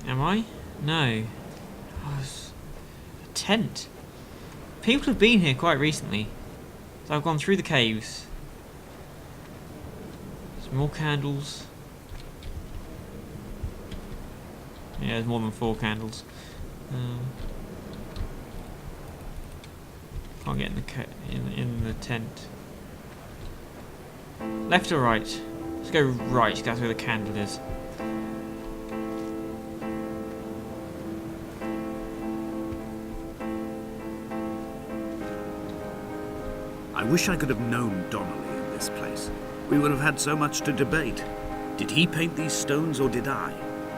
Am I? No. Oh, it's a tent. People have been here quite recently. So I've gone through the caves. Some more candles. Yeah, there's more than 4 candles. Can't get in the tent. Left or right? Let's go right, because that's where the candle is. I wish I could have known Donnelly in this place. We would have had so much to debate. Did he paint these stones or did I?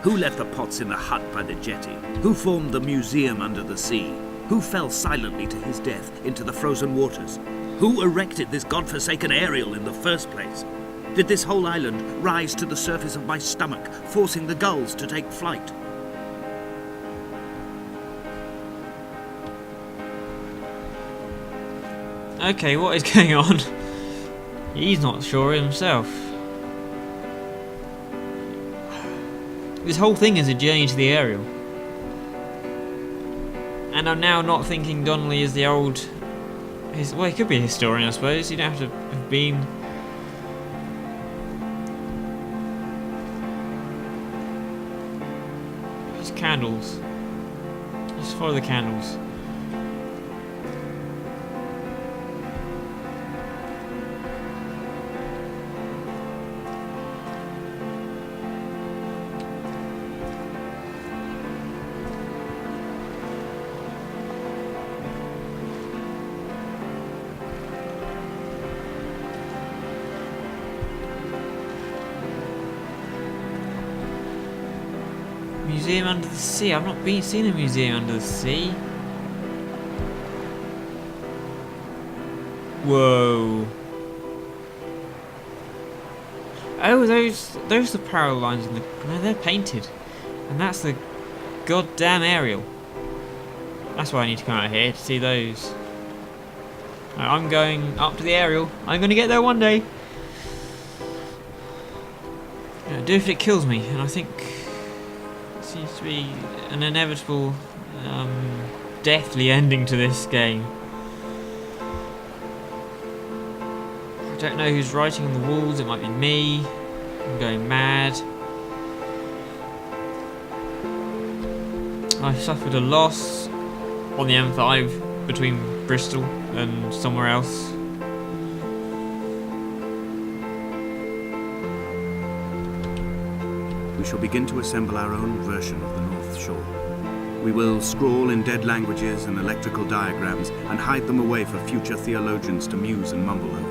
Who left the pots in the hut by the jetty? Who formed the museum under the sea? Who fell silently to his death into the frozen waters? Who erected this godforsaken aerial in the first place? Did this whole island rise to the surface of my stomach, forcing the gulls to take flight? Okay, what is going on? He's not sure himself. This whole thing is a journey to the aerial. And I'm now not thinking Donnelly is the old... well, he could be a historian, I suppose. You don't have to have been... Just candles. Just follow the candles. Museum under the sea. I've not seen a museum under the sea. Whoa. Oh, those are the parallel lines in the... No, they're painted. And that's the goddamn aerial. That's why I need to come out here, to see those. Right, I'm going up to the aerial. I'm going to get there one day. Yeah, do if it kills me, and I think... seems to be an inevitable, deathly ending to this game. I don't know who's writing on the walls. It might be me. I'm going mad. I suffered a loss on the M5 between Bristol and somewhere else. We shall begin to assemble our own version of the North Shore. We will scrawl in dead languages and electrical diagrams and hide them away for future theologians to muse and mumble over.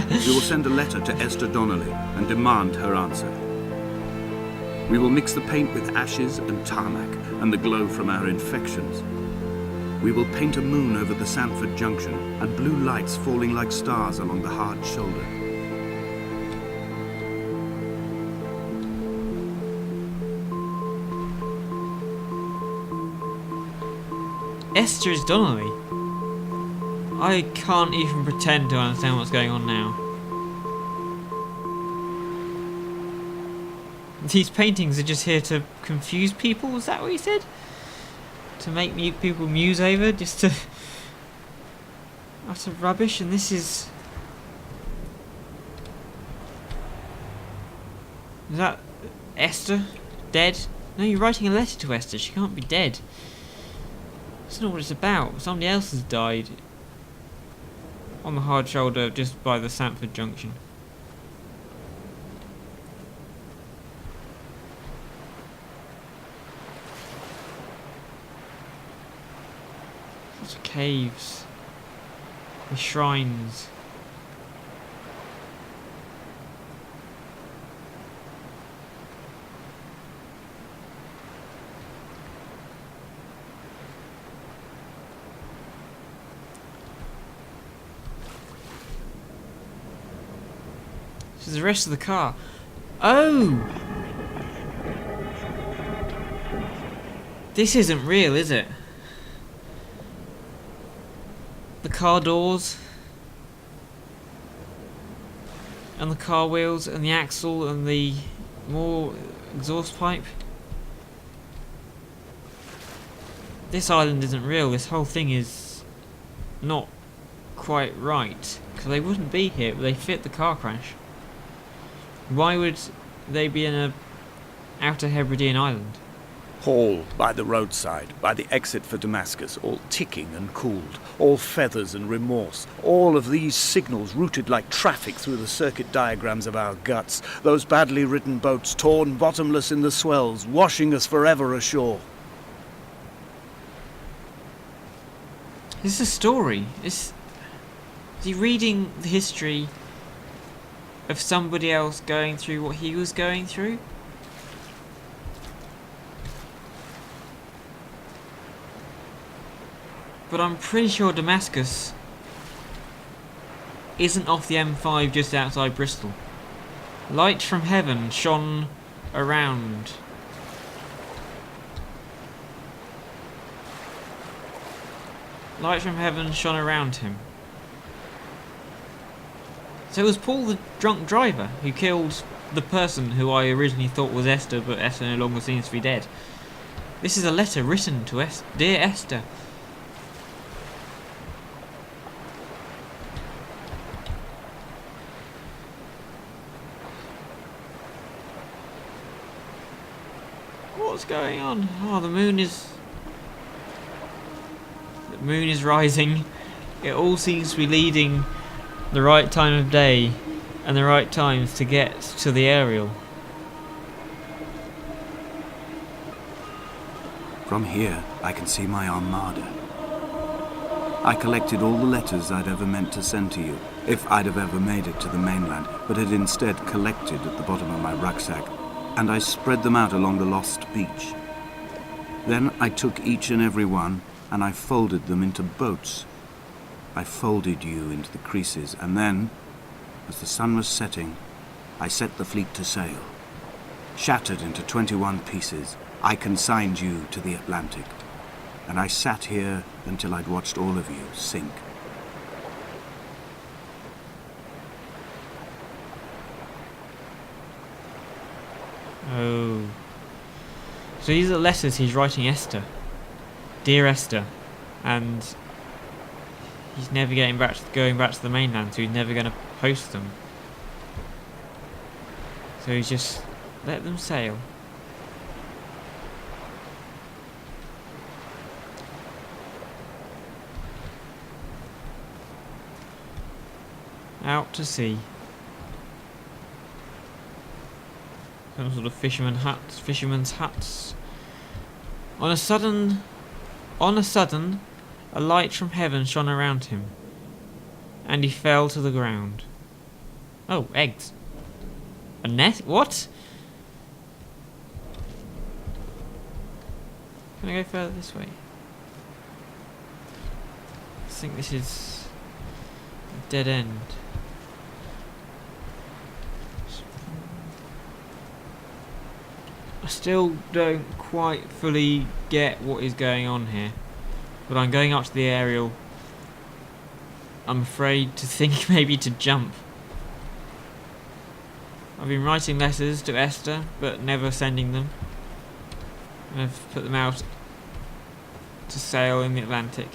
We will send a letter to Esther Donnelly and demand her answer. We will mix the paint with ashes and tarmac and the glow from our infections. We will paint a moon over the Sanford Junction and blue lights falling like stars along the hard shoulder. Esther is Donnelly. I can't even pretend to understand what's going on now. These paintings are just here to confuse people, was that what he said? To make people muse over, just to... utter rubbish, and this is... Is that Esther? Dead? No, you're writing a letter to Esther, she can't be dead. That's not what it's about. Somebody else has died on the hard shoulder just by the Sanford Junction. Lots of caves. The shrines. This is the rest of the car. Oh! This isn't real, is it? The car doors. And the car wheels and the axle and the more exhaust pipe. this island isn't real. This whole thing is not quite right. Because they wouldn't be here, but they fit the car crash. Why would they be in a Outer Hebridean island? Hall by the roadside, by the exit for Damascus, all ticking and cooled, all feathers and remorse, all of these signals routed like traffic through the circuit diagrams of our guts, those badly written boats torn bottomless in the swells, washing us forever ashore. This is a story. Is he reading the history of somebody else going through what he was going through? But I'm pretty sure Damascus isn't off the M5 just outside Bristol. Light from heaven shone around. Light from heaven shone around him. So it was Paul the drunk driver who killed the person who I originally thought was Esther, but Esther no longer seems to be dead. This is a letter written to Dear Esther. What's going on? Oh, the moon is rising. It all seems to be leading the right time of day and the right times to get to the aerial. From here, I can see my armada. I collected all the letters I'd ever meant to send to you, if I'd have ever made it to the mainland, but had instead collected at the bottom of my rucksack, and I spread them out along the lost beach. Then I took each and every one, and I folded them into boats. I folded you into the creases, and then, as the sun was setting, I set the fleet to sail. Shattered into 21 pieces, I consigned you to the Atlantic, and I sat here until I'd watched all of you sink. Oh. So these are letters he's writing Esther. Dear Esther. And he's never going back to the mainland, so he's never going to post them. So he's just let them sail. Out to sea. Some sort of fisherman's huts. On a sudden, a light from heaven shone around him, and he fell to the ground. Oh, eggs. A nest? What? Can I go further this way? I think this is a dead end. I still don't quite fully get what is going on here, but I'm going up to the aerial. I'm afraid to think maybe to jump. I've been writing letters to Esther, but never sending them. I've put them out to sail in the Atlantic.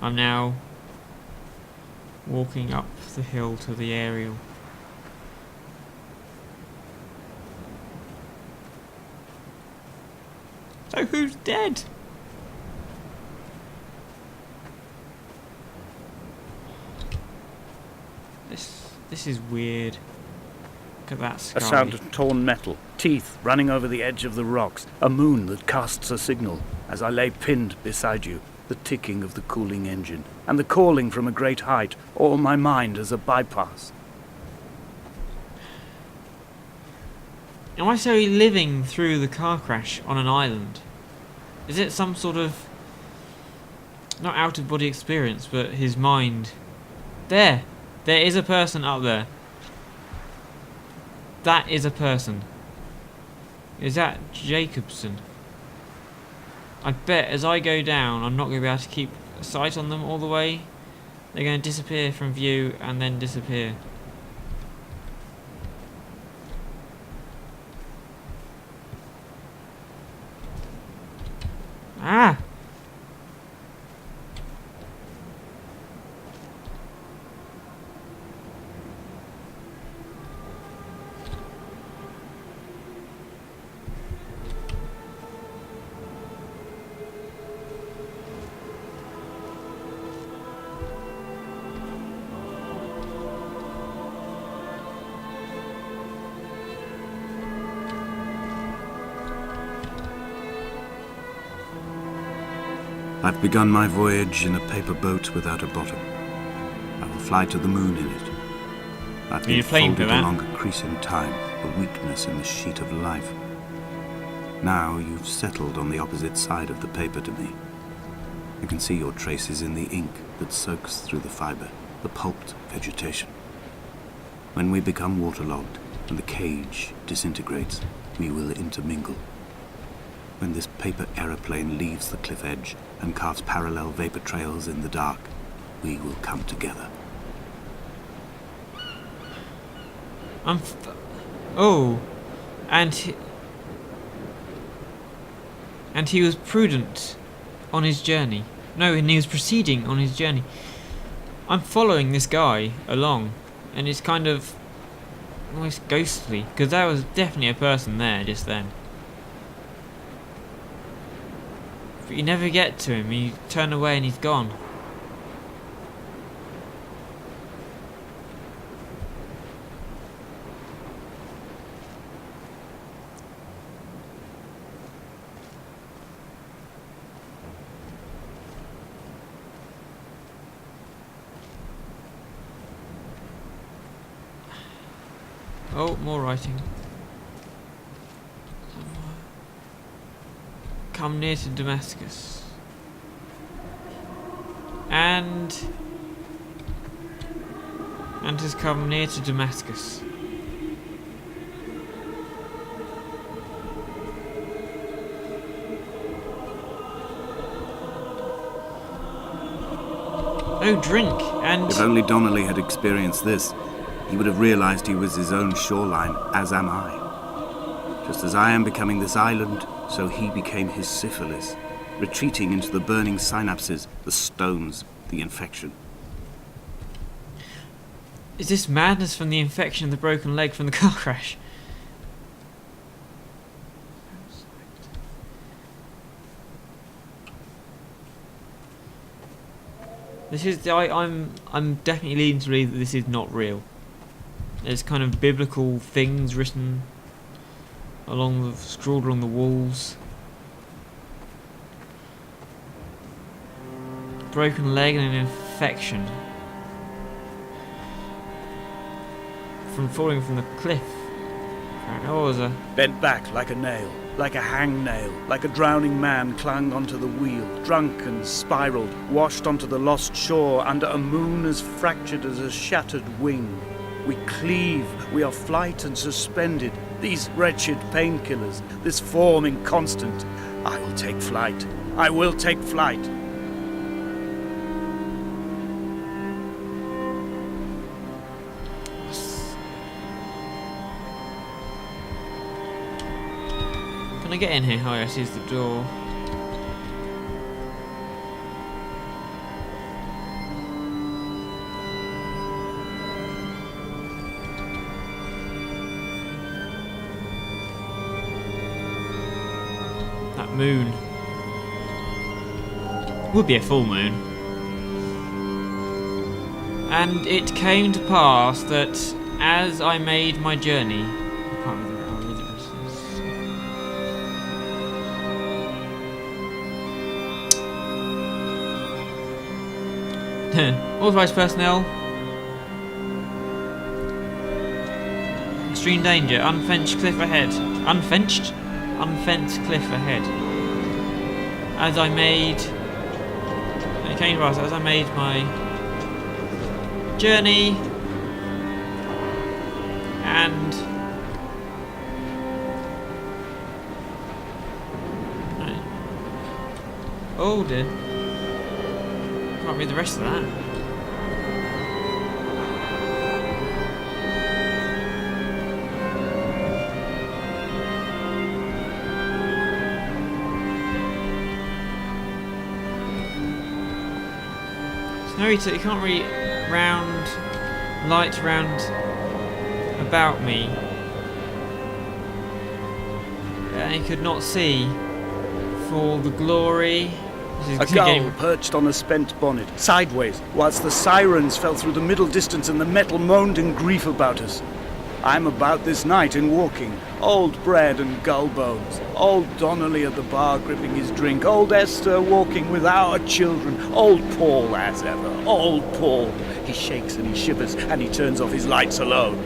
I'm now walking up the hill to the aerial. So who's dead? This is weird. Look at that sky. A sound of torn metal, teeth running over the edge of the rocks, a moon that casts a signal. As I lay pinned beside you, the ticking of the cooling engine, and the calling from a great height, all my mind as a bypass. Am I so living through the car crash on an island? Is it some sort of, not out of body experience, but his mind? There is a person up there. That is a person. Is that Jacobson? I bet as I go down, I'm not going to be able to keep a sight on them all the way. They're going to disappear from view and then disappear. I've begun my voyage in a paper boat without a bottom. I will fly to the moon in it. I've been folded along a crease in time, a weakness in the sheet of life. Now you've settled on the opposite side of the paper to me. I can see your traces in the ink that soaks through the fiber, the pulped vegetation. When we become waterlogged and the cage disintegrates, we will intermingle. When this paper aeroplane leaves the cliff edge and carves parallel vapor trails in the dark, we will come together. Oh, and he was prudent on his journey. No, and he was proceeding on his journey. I'm following this guy along, and it's kind of almost ghostly, because there was definitely a person there just then. But you never get to him, you turn away and he's gone. Oh, more writing. Come near to Damascus. And has come near to Damascus. Oh, drink, and... If only Donnelly had experienced this, he would have realized he was his own shoreline, as am I. Just as I am becoming this island, so he became his syphilis, retreating into the burning synapses, the stones, the infection. Is this madness from the infection of the broken leg from the car crash? This is I'm definitely leading to believe that this is not real. There's kind of biblical things written scrawled along the walls. Broken leg and an infection from falling from the cliff. Oh, was a Bent back like a nail, like a hangnail, like a drowning man clung onto the wheel, drunk and spiraled, washed onto the lost shore under a moon as fractured as a shattered wing. We cleave, we are flight and suspended, these wretched painkillers, this form inconstant. I will take flight, I will take flight. Can I get in here? Oh yes, here's the door. That moon. Would be a full moon. And it came to pass that as I made my journey, I can't remember how it is. Authorised personnel. Extreme danger. Unfenced cliff ahead. Unfenced? Unfenced cliff ahead. As I made... It came to pass as I made my journey and... Oh dear. Can't read the rest of that. No, you can't really light round about me. And he could not see for the glory. A gull perched on a spent bonnet, sideways, whilst the sirens fell through the middle distance and the metal moaned in grief about us. I'm about this night in walking. Old bread and gull bones. Old Donnelly at the bar gripping his drink. Old Esther walking with our children. Old Paul as ever. Old Paul. He shakes and he shivers and he turns off his lights alone.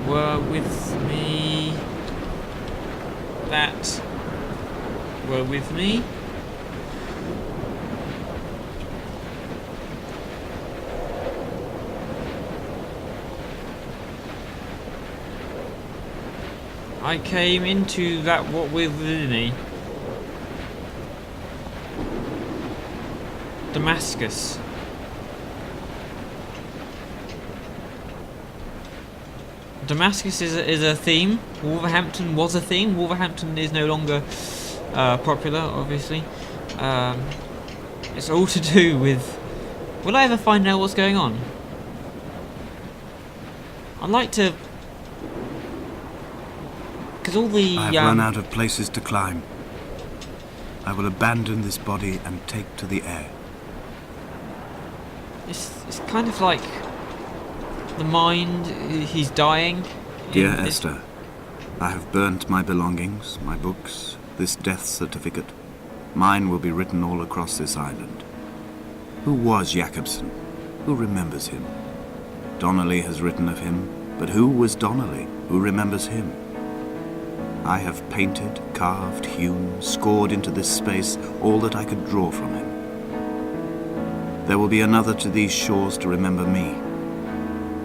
Were with me. That were with me. I came into that what with me. Damascus. Damascus is a theme. Wolverhampton was a theme. Wolverhampton is no longer popular, obviously. It's all to do with... Will I ever find out what's going on? I'd like to... Because all the... I've run out of places to climb. I will abandon this body and take to the air. It's kind of like... The mind, he's dying. Dear Esther, I have burnt my belongings, my books, this death certificate. Mine will be written all across this island. Who was Jakobsen? Who remembers him? Donnelly has written of him, but who was Donnelly? Who remembers him? I have painted, carved, hewn, scored into this space all that I could draw from him. There will be another to these shores to remember me.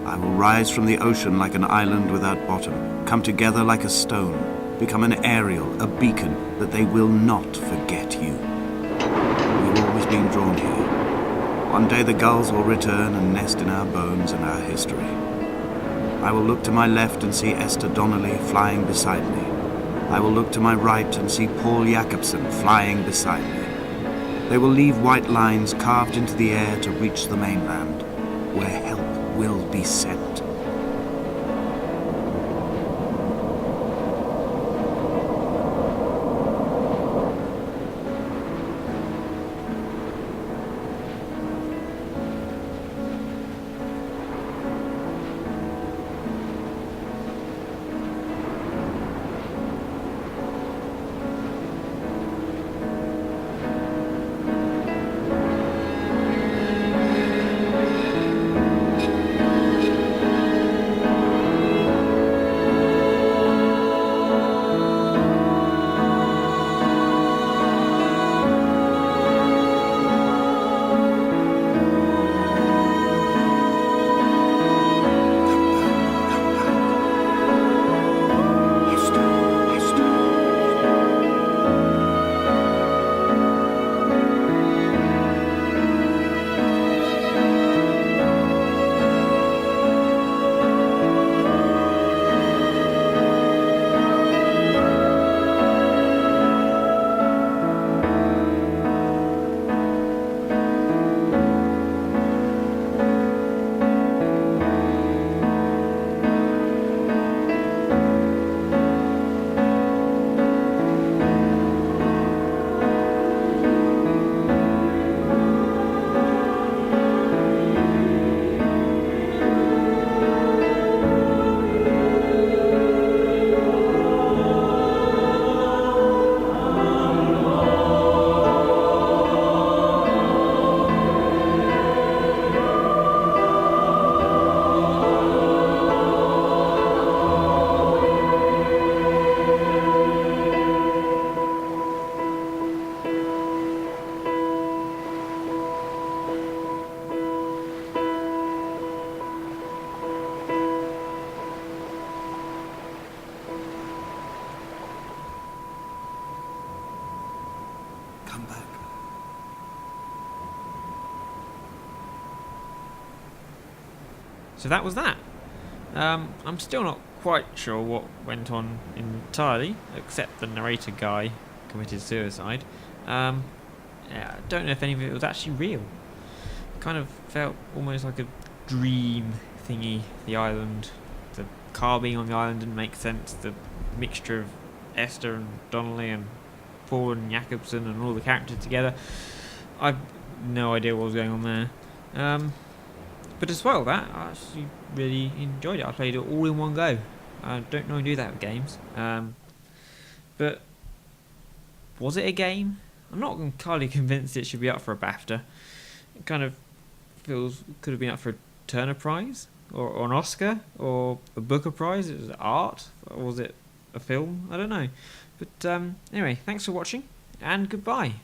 I will rise from the ocean like an island without bottom, come together like a stone, become an aerial, a beacon, that they will not forget you. We've always been drawn here. One day the gulls will return and nest in our bones and our history. I will look to my left and see Esther Donnelly flying beside me. I will look to my right and see Paul Jakobsen flying beside me. They will leave white lines carved into the air to reach the mainland, where help will be sent. Come back. So that was that. I'm still not quite sure what went on entirely, except the narrator guy committed suicide. Yeah, I don't know if any of it was actually real. It kind of felt almost like a dream thingy. The island, the car being on the island didn't make sense. The mixture of Esther and Donnelly and Paul and Jakobsen and all the characters together. I've no idea what was going on there. But as well, that I actually really enjoyed it. I played it all in one go. I don't normally do that with games. But was it a game? I'm not entirely convinced it should be up for a BAFTA. It kind of feels could have been up for a Turner Prize or an Oscar or a Booker Prize. Was it art or was it a film? I don't know. But anyway, thanks for watching and goodbye.